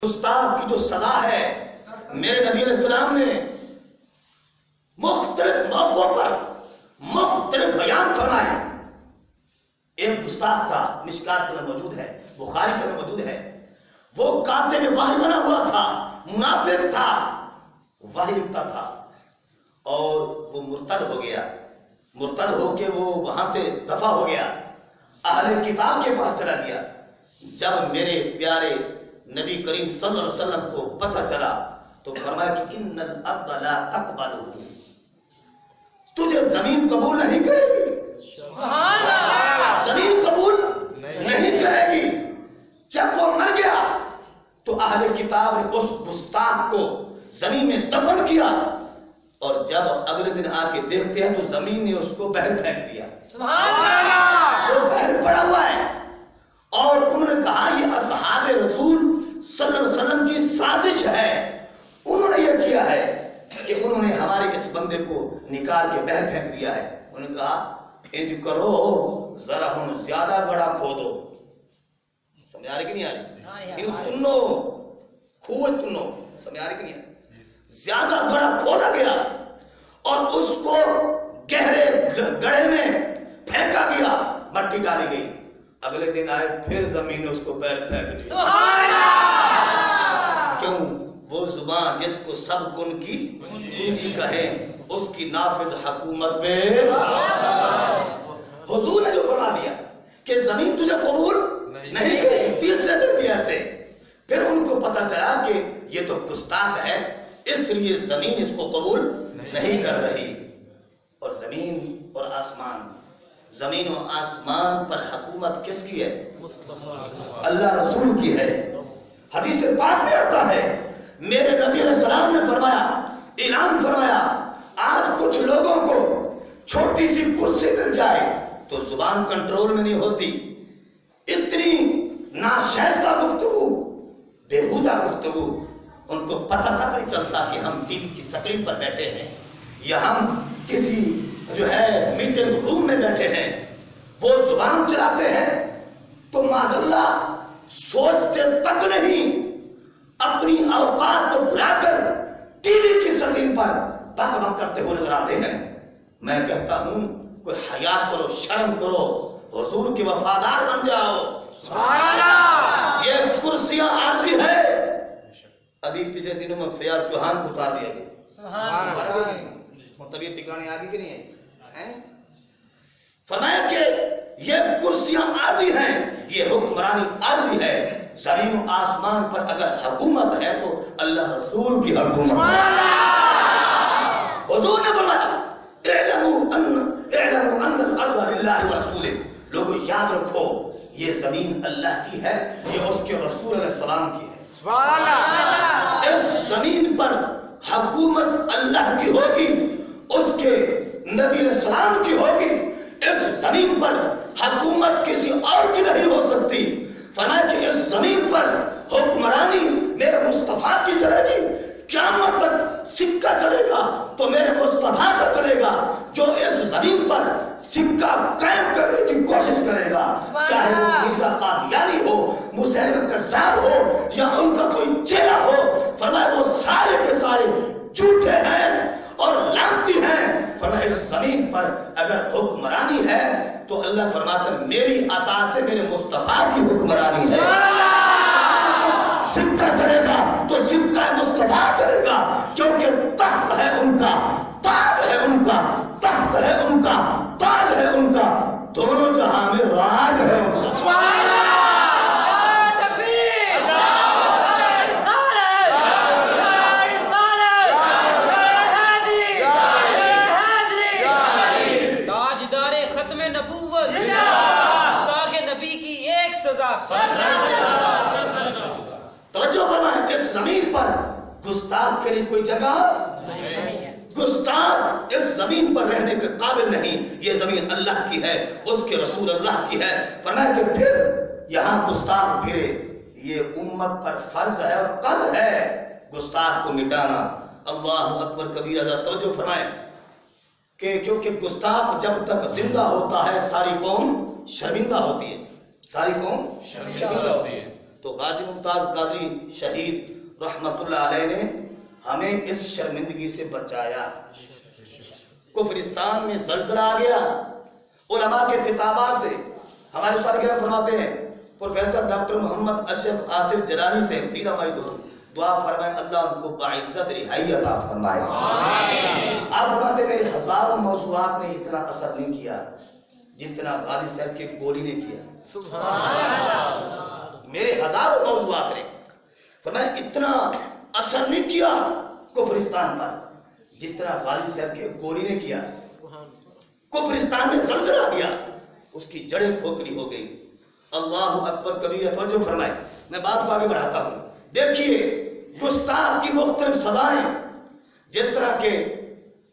گستاخ کی جو سزا ہے میرے نبی علیہ السلام نے مختلف موقعوں پر مختلف بیان فرمائے. ایک گستاخ تھا، مشکات کے اندر موجود ہے، بخاری کے اندر موجود ہے. وہ کاتب وحی بنا ہوا تھا، منافق تھا، وحی لکھتا تھا اور وہ مرتد ہو گیا. مرتد ہو کے وہ وہاں سے دفع ہو گیا، اہل کتاب کے پاس چلا گیا. جب میرے پیارے نبی کریم صلی اللہ علیہ وسلم کو پتہ چلا تو فرمایا کہ ان الارض لا تقبلہ، تجھے زمین قبول نہیں کرے گی. سبحان اللہ، زمین قبول نہیں کرے گی. جب وہ مر گیا تو اہل کتاب نے اس گستاخ کو زمین میں دفن کیا اور جب اگلے دن آ کے دیکھتے ہیں تو زمین نے اس کو بہر پھینک دیا. سبحان اللہ، وہ بہر پڑا ہوا ہے. اور انہوں نے کہا یہ اصحاب رسول صلی اللہ علیہ وسلم کی سازش ہے. انہوں نے یہ کیا ہے کہ انہوں نے ہمارے اس بندے کو نکال کے بہر پھینک دیا ہے. انہوں نے کہا انج کرو ذرا ہم زیادہ بڑا کھودو. سمجھ آ رہی کہ نہیں آ رہی؟ تنو کھوہ تنو، سمجھ آ رہی کہ نہیں آ رہی؟ زیادہ بڑا کھودا گیا اور اس کو گہرے گڑھے میں پھینکا گیا، مٹی ڈالی گئی. اگلے دن آئے پھر زمین نے اس کو پیر پھینک دیا. سبحان اللہ. کیوں؟ وہ زبان جس کو سب کن کی پونجی کہیں اس کی نافذ حکومت پہ. حضور نے جو فرما دیا کہ زمین تجھے قبول نہیں کرے. تیسرے دن بھی ایسے. پھر ان کو پتہ چلا کہ یہ تو گستاخ ہے، اس لیے زمین اس کو قبول نہیں کر رہی. اور زمین اور آسمان، زمین و آسمان پر حکومت کس کی ہے؟ اللہ رسول کی ہے. حدیث پاک میں آتا ہے میرے نبی علیہ السلام نے فرمایا، اعلان فرمایا، آج کچھ لوگوں کو چھوٹی سی کرسی مل جائے تو زبان کنٹرول میں نہیں ہوتی. اتنی ناشائستہ گفتگو، بےہودہ گفتگو، ان کو پتہ تک نہیں چلتا کہ ہم ٹی وی کی سکرین پر بیٹھے ہیں یا ہم کسی جو ہے میٹنگ روم میں بیٹھے ہیں. وہ زبان چلاتے ہیں تو معاذ اللہ سوچتے تک نہیں، اپنی اوقات کو بھلا کر ٹی وی کی سکرین پر بک بک کرتے ہوئے نظر آتے ہیں. میں کہتا ہوں کوئی حیا کرو، شرم کرو، حضور کے وفادار بن جاؤ. سبحان اللہ. یہ کرسیاں عارضی ہے. ابھی پچھلے دنوں میں فیاض چوہان کو اتار دیا گیا. سبحان اللہ. طبیعت ٹکانے آگے کہ نہیں ہے؟ فرمایا کہ یہ کرسیاں عارضی ہیں، یہ حکمرانی عارضی ہے. زمین و آسمان پر اگر حکومت ہے تو اللہ رسول کی حکومت ہے. حضور نے فرمایا اعلموا ان الارض للہ ورسولہ. لوگوں یاد رکھو یہ زمین اللہ کی ہے، یہ اس کے رسول علیہ السلام کی ہے. سبحان اللہ. اس زمین پر حکومت اللہ کی ہوگی، اس کے نبی علیہ السلام کی ہوگی. اس زمین پر حکومت کسی اور کی نہیں ہو سکتی. فرمایا کہ اس زمین پر حکمرانی میرے مصطفیٰ کی چلے گی. قیامت تک سکہ چلے گا تو میرے مصطفیٰ کا چلے گا. جو اس زمین پر سکہ قائم کرنے کی کوشش کرے گا، چاہے وہ عیسیٰ قادیانی ہو، مسیلمہ کذاب ہو یا ان کا کوئی چیلا ہو، فرمایا وہ سارے کے سارے جھوٹے ہیں اور لعنتی ہیں. فرمایا اس زمین پر اگر حکمرانی ہے تو اللہ فرماتا ہے میری عطا سے میرے مصطفیٰ کی حکمرانی ہے. سکہ چلے گا تو سکہ مصطفیٰ چلے گا، کیونکہ تخت ہے ان کا، تاج ہے ان کا، تخت ہے ان کا، تاج ہے ان کا، دونوں جہاں میں راج ہے ان کا. سبحان اللہ. توجہ فرمائیں، اس زمین پر گستاخ کے لیے کوئی جگہ نہیں ہے. گستاخ اس زمین پر رہنے کے قابل نہیں. یہ زمین اللہ کی ہے، اس کے رسول اللہ کی ہے. فرمایا کہ پھر یہاں گستاخ پھرے یہ امت پر فرض ہے اور قرض ہے گستاخ کو مٹانا. اللہ اکبر کبیرہ. توجہ فرمائیں کہ کیونکہ گستاخ جب تک زندہ ہوتا ہے ساری قوم شرمندہ ہوتی ہے. ساری قوم شرمندہ ہوتی ہے. تو غازی ممتاز قادری شہید رحمت اللہ علیہ نے ہمیں اس شرمندگی سے بچایا. کفرستان میں زلزلہ آ گیا. علماء کے خطابات سے ہمارے استاد کرام فرماتے ہیں پروفیسر ڈاکٹر محمد اشرف آصف جلانی سے سیدھا مائی دعا فرمائے اللہ ان کو باعزت رہائی عطا فرمائے. آپ فرماتے میرے ہزاروں موضوعات نے اتنا اثر نہیں کیا جتنا غازی صاحب کی گولی نے کیا. میرے ہزاروں موضوعات نے فرمایا اتنا اثر نہیں کیا کفرستان پر جتنا غازی صاحب کے گولی نے کیا. کفرستان میں زلزلہ آ گیا, اس کی جڑیں کھوکھلی ہو گئی. اللہ اکبر کبیرہ. توجہ فرمائے, میں بات کو آگے بڑھاتا ہوں. دیکھیے گستاخ کی مختلف سزائیں جس طرح کے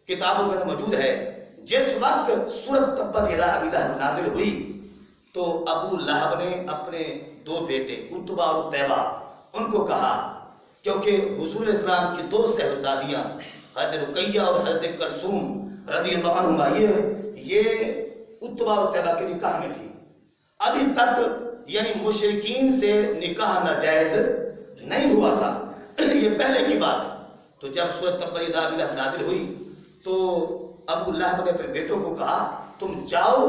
کتابوں میں موجود ہے. جس وقت سورۃ تبت یدا ابی لہب نازل ہوئی تو ابو لہب نے اپنے دو بیٹے عتبہ اور عتیبہ ان کو کہا, کیونکہ حضور علیہ السلام کی دو صاحبزادیاں حضرت رقیہ اور حضرت کلثوم رضی اللہ عنہما یہ عتبہ اور عتیبہ کے نکاح میں تھی. ابھی تک یعنی مشرکین سے نکاح ناجائز نہیں ہوا تھا. یہ پہلے کی بات ہے. تو جب سورۃ تبت یدا ابی لہب نازل ہوئی تو ابو لہب نے اپنے بیٹوں کو کہا تم جاؤ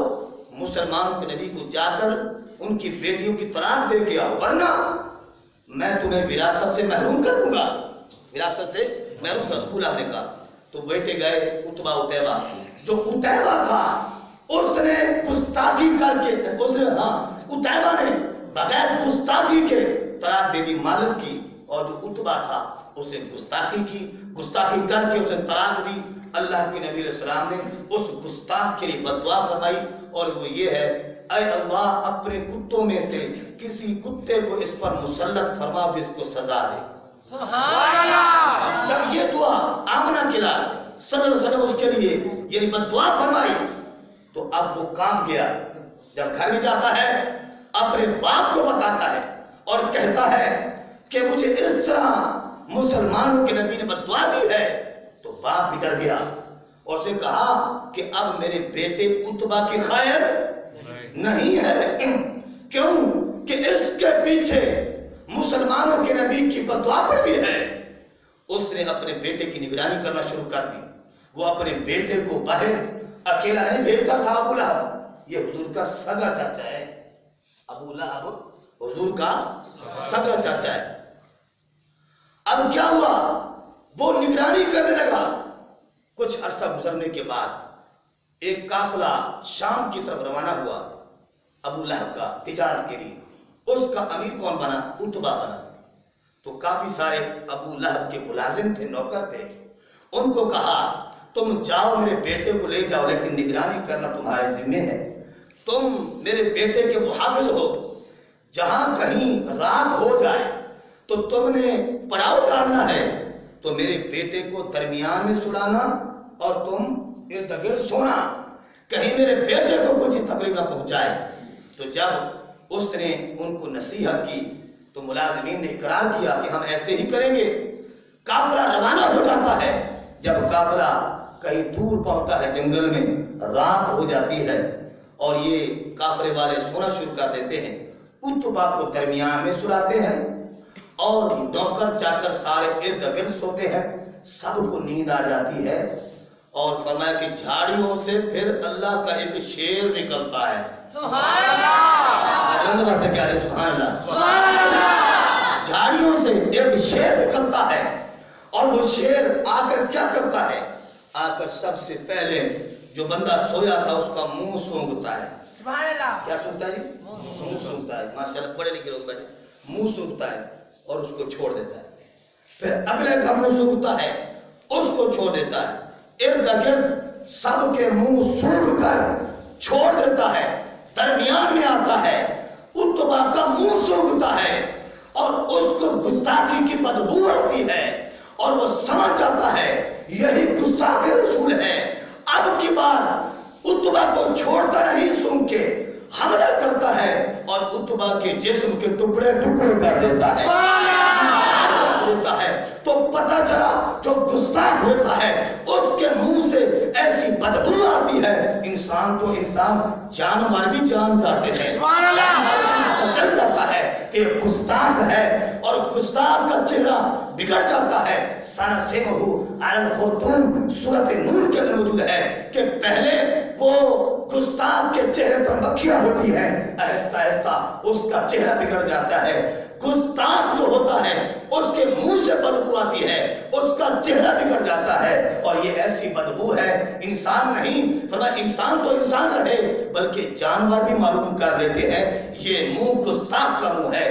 مسلمانوں کے نبی کو جا کر ان کی بیٹیوں کی طلاق دے کے آؤ ورنہ میں تمہیں وراثت سے محروم کر دوں گا. وراثت سے محروم کر. ابو لہب نے کہا. تو بیٹے گئے عتبہ عتیبہ. جو عتیبہ تھا اس نے گستاخی کر کے عتیبہ نے بغیر گستاخی کے طلاق دے دی مالک کی, اور جو عتبہ تھا اس نے گستاخی کی, گستاخی کر کے اس نے طلاق دی. اللہ کے نبی علیہ السلام نے اس گستاخ کے لیے بد دعا فرمائی اور وہ یہ ہے اے اللہ اپنے کتوں میں سے کسی کتے کو اس پر مسلط فرما جس کو سزا دے. سبحان اللہ. جب یہ دعا آمنہ کے لال صلی اللہ علیہ وسلم اس کے لیے یعنی بد دعا فرمائی تو اب وہ کام گیا. جب گھر میں جاتا ہے اپنے باپ کو بتاتا ہے اور کہتا ہے کہ مجھے اس طرح مسلمانوں کے نبی نے بد دعا دی ہے. تو باپ بھی ڈر گیا اور اسے کہا کہ اب میرے بیٹے عتبہ کی خیر نہیں ہے. کیوں کہ اس کے پیچھے مسلمانوں کے نبی کی بد دعا پڑی ہے. اس نے اپنے بیٹے کی نگرانی کرنا شروع کر دی. وہ اپنے بیٹے کو باہر اکیلا نہیں بھیجتا تھا. ابو لہب یہ حضور کا سگا چاچا ہے. ابو لہب حضور کا سگا چاچا ہے. اب کیا ہوا, وہ نگرانی کرنے لگا. کچھ عرصہ گزرنے کے بعد ایک قافلہ شام کی طرف روانہ ہوا ابو لہب کا تجارت کے لیے. اس کا امیر کون بنا؟ عتبہ بنا. تو کافی سارے ابو لہب کے ملازم تھے, نوکر تھے. ان کو کہا تم جاؤ میرے بیٹے کو لے جاؤ لیکن نگرانی کرنا تمہارے ذمہ ہے. تم میرے بیٹے کے محافظ ہو. جہاں کہیں رات ہو جائے تو تم نے پڑاؤ ڈالنا ہے تو میرے بیٹے کو درمیان میں سلانا اور تم ارد گرد سونا, کہیں میرے بیٹے کو کچھ تکلیف نہ پہنچائے. تو جب اس نے ان کو نصیحت کی تو ملازمین نے اقرار کیا کہ ہم ایسے ہی کریں گے. قافلہ روانہ ہو جاتا ہے. جب قافلہ کہیں دور پہنچتا ہے جنگل میں, رات ہو جاتی ہے اور یہ قافلے والے سونا شروع کر دیتے ہیں. عتبہ کو درمیان میں سلاتے ہیں اور نوکر چاکر سارے ارد گرد سوتے ہیں. سب کو نیند آ جاتی ہے اور فرمایا کہ جھاڑیوں سے پھر اللہ کا ایک شیر نکلتا ہے. سبحان اللہ. سے کیا ہے سبحان اللہ. سبحان اللہ. جھاڑیوں سے ایک شیر نکلتا ہے اور وہ شیر آ کر کیا کرتا ہے, آ کر سب سے پہلے جو بندہ سویا تھا اس کا منہ سونگتا ہے. سبحان اللہ. کیا سونگتا ہے؟ منہ سونگتا ہے. ماشاءاللہ پڑھے لکھے لوگ بیٹھے. منہ سونگتا ہے اور اس کو چھوڑ دیتا ہے. پھر اگلے کا منہ سونگتا ہے, اس کو چھوڑ دیتا ہے. ارد گرد سب کے منہ سونگ کر چھوڑ دیتا ہے. درمیان میں آتا ہے, عتبہ کا منہ سونگتا ہے اور اس کو گستاخی کی بدبو آتی ہے اور وہ سمجھ جاتا ہے یہی گستاخ رسول ہے. اب کی بار عتبہ کو چھوڑتا نہیں, سونگ کے حملہ کرتا ہے اور عتبہ کے جسم کے ٹکڑے ٹکڑے کر دیتا ہے. تو پتہ چلا جو گستاخ ہوتا ہے اس کے منہ سے ایسی بدبو آتی ہے, انسان تو انسان, جانور بھی جان جاتے ہیں. چل جاتا ہے کہ گستاخ ہے اور گستاخ کا چہرہ بگڑ جاتا ہے. سنسمہ علی الخرطوم سورۃ نور کے اندر موجود ہے کہ پہلے وہ گستاخ کے چہرے پر مکھیاں ہوتی ہیں، آہستہ آہستہ اس کا چہرہ بگڑ جاتا ہے. گستاخ جو ہوتا ہے اس کے منہ سے بدبو آتی ہے، اس کا چہرہ بگڑ جاتا ہے. اور یہ ایسی بدبو ہے انسان نہیں، فرمایا انسان تو انسان رہے بلکہ جانور بھی معلوم کر لیتے ہیں یہ منہ گستاخ کا منہ ہے.